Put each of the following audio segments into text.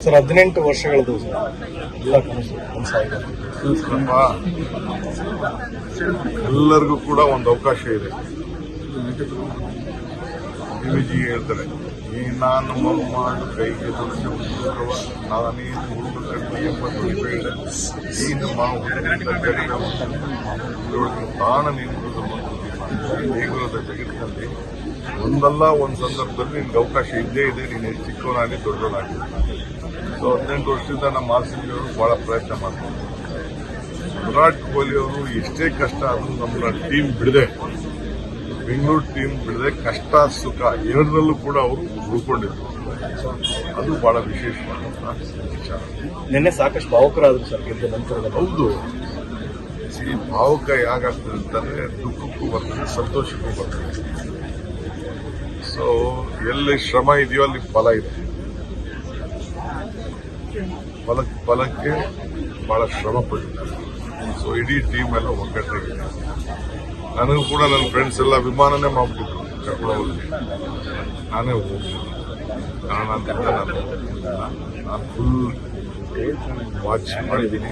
Sir 18 ವರ್ಷಗಳದು ಎಲ್ಲ ಕನಸು ಕನಸಾಗಿದೆ. ಎಲ್ಲರಿಗೂ ಕೂಡ ಒಂದು ಅವಕಾಶ ಇದೆ. ಡಿವಿಜಿ ಹೇಳ್ತಾರೆ, ಈ ನಾನು ಮೊಮ್ಮಗಳು ಕೈಗೆ ದೊಡ್ಡ ನಾನೇನು ಹುಡುಗ ಕಟ್ಟಿ ಎಂಬತ್ತು ಬೇಡ ನೀನು ಮಾವು ತಾಣ ನಿಂತು ದೇಗುಲದ ಜಗತ್ತಿನಲ್ಲಿ ಒಂದಲ್ಲ ಒಂದು ಸಂದರ್ಭದಲ್ಲಿ ನಿನ್ಗೆ ಅವಕಾಶ ಇದ್ದೇ ಇದೆ. ನೀನು ಎಷ್ಟು ಚಿಕ್ಕವನಾಗಿ ದೊಡ್ಡವನಾಗಿ. ಸೊ 18 ವರ್ಷದಿಂದ ನಮ್ಮ ಆರ್.ಸಿ.ಬಿ ಅವರು ಬಹಳ ಪ್ರಯತ್ನ ಮಾಡ್ತಾರೆ. ವಿರಾಟ್ ಕೊಹ್ಲಿ ಅವರು ಎಷ್ಟೇ ಕಷ್ಟ ಆದರೂ ನಮ್ಮ ಟೀಮ್ ಬಿಡದೆ, ಬೆಂಗಳೂರು ಟೀಮ್ ಬಿಡದೆ ಕಷ್ಟ ಸುಖ ಎರಡರಲ್ಲೂ ಕೂಡ ಅವರು ಉಳ್ಕೊಂಡಿದ್ರು. ಅದು ಬಹಳ ವಿಶೇಷವಾದ ವಿಚಾರ. ನಿನ್ನೆ ಸಾಕಷ್ಟು ಭಾವುಕರಾದ್ರು ಸರ್ ಗೆದ್ದ ನಂತರ. ಹೌದು, ಈ ಭಾವುಕ ಯಾಗಾಗ್ತದೆ ಅಂತಂದ್ರೆ ದುಃಖಕ್ಕೂ ಬರ್ತದೆ, ಸಂತೋಷಕ್ಕೂ ಬರ್ತದೆ. ಸೊ ಎಲ್ಲಿ ಶ್ರಮ ಇದೆಯೋ ಅಲ್ಲಿ ಫಲ ಇದೆ. ಫಲಕ್ಕೆ ಬಹಳ ಶ್ರಮ ಪಟ್ಟಿದ್ದಾರೆ. ಸೊ ಇಡೀ ಟೀಮ್ ಎಲ್ಲ ಒಗ್ಗಟ್ಟಾಗಿದೆ. ನನಗೂ ಕೂಡ ನನ್ನ ಫ್ರೆಂಡ್ಸ್ ಎಲ್ಲ ವಿಮಾನನೇ ಮಾಡ್ಬಿಟ್ಟಿದ್ರು ಕರ್ಕೊಂಡೋಗಿ. ನಾನೇ ಹೋಗ್ಲಿಲ್ಲ, ಕಾರಣದಿಂದ ನಾನು ಫುಲ್ ವಾಚ್ ಮಾಡಿದ್ದೀನಿ.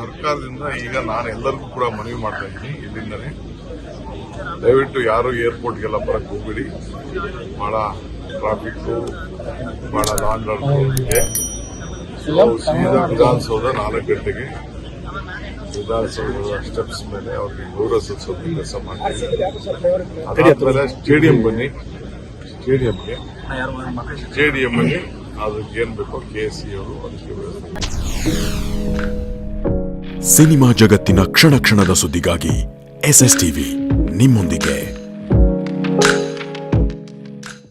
ಸರ್ಕಾರದಿಂದ ಈಗ ನಾನು ಎಲ್ಲರಿಗೂ ಕೂಡ ಮನವಿ ಮಾಡ್ತಾ ಇದ್ದೀನಿ, ಇಲ್ಲಿಂದನೇ ದಯವಿಟ್ಟು ಯಾರು ಏರ್ಪೋರ್ಟ್ಗೆಲ್ಲ ಬರಕ್ಕೆ ಹೋಗ್ಬೇಡಿ. ಬಹಳ ಟ್ರಾಫಿಕ್, ಬಹಳ ಲಾಂಗ್ ಇದೆ. ಸೀದಾ ವಿಧಾನಸೌಧ 4 ಗಂಟೆಗೆ ವಿಧಾನಸೌಧದ ಸ್ಟೆಪ್ಸ್ ಮೇಲೆ ಅವ್ರಿಗೆ ಗೌರವ ಸಲ್ಲಿಸೋದು ಕೆಲಸ ಮಾಡ್ತೀವಿ. ಅದಾದ್ಮೇಲೆ ಸ್ಟೇಡಿಯಂ ಬನ್ನಿ, ಸ್ಟೇಡಿಯಂನಲ್ಲಿ ಅದಕ್ಕೆ ಏನ್ ಬೇಕೋ KSC ಅವರು ಅದಕ್ಕೆ. ಸಿನಿಮಾ ಜಗತ್ತಿನ ಕ್ಷಣ ಕ್ಷಣದ ಸುದ್ದಿಗಾಗಿ SSTV ನಿಮ್ಮೊಂದಿಗೆ.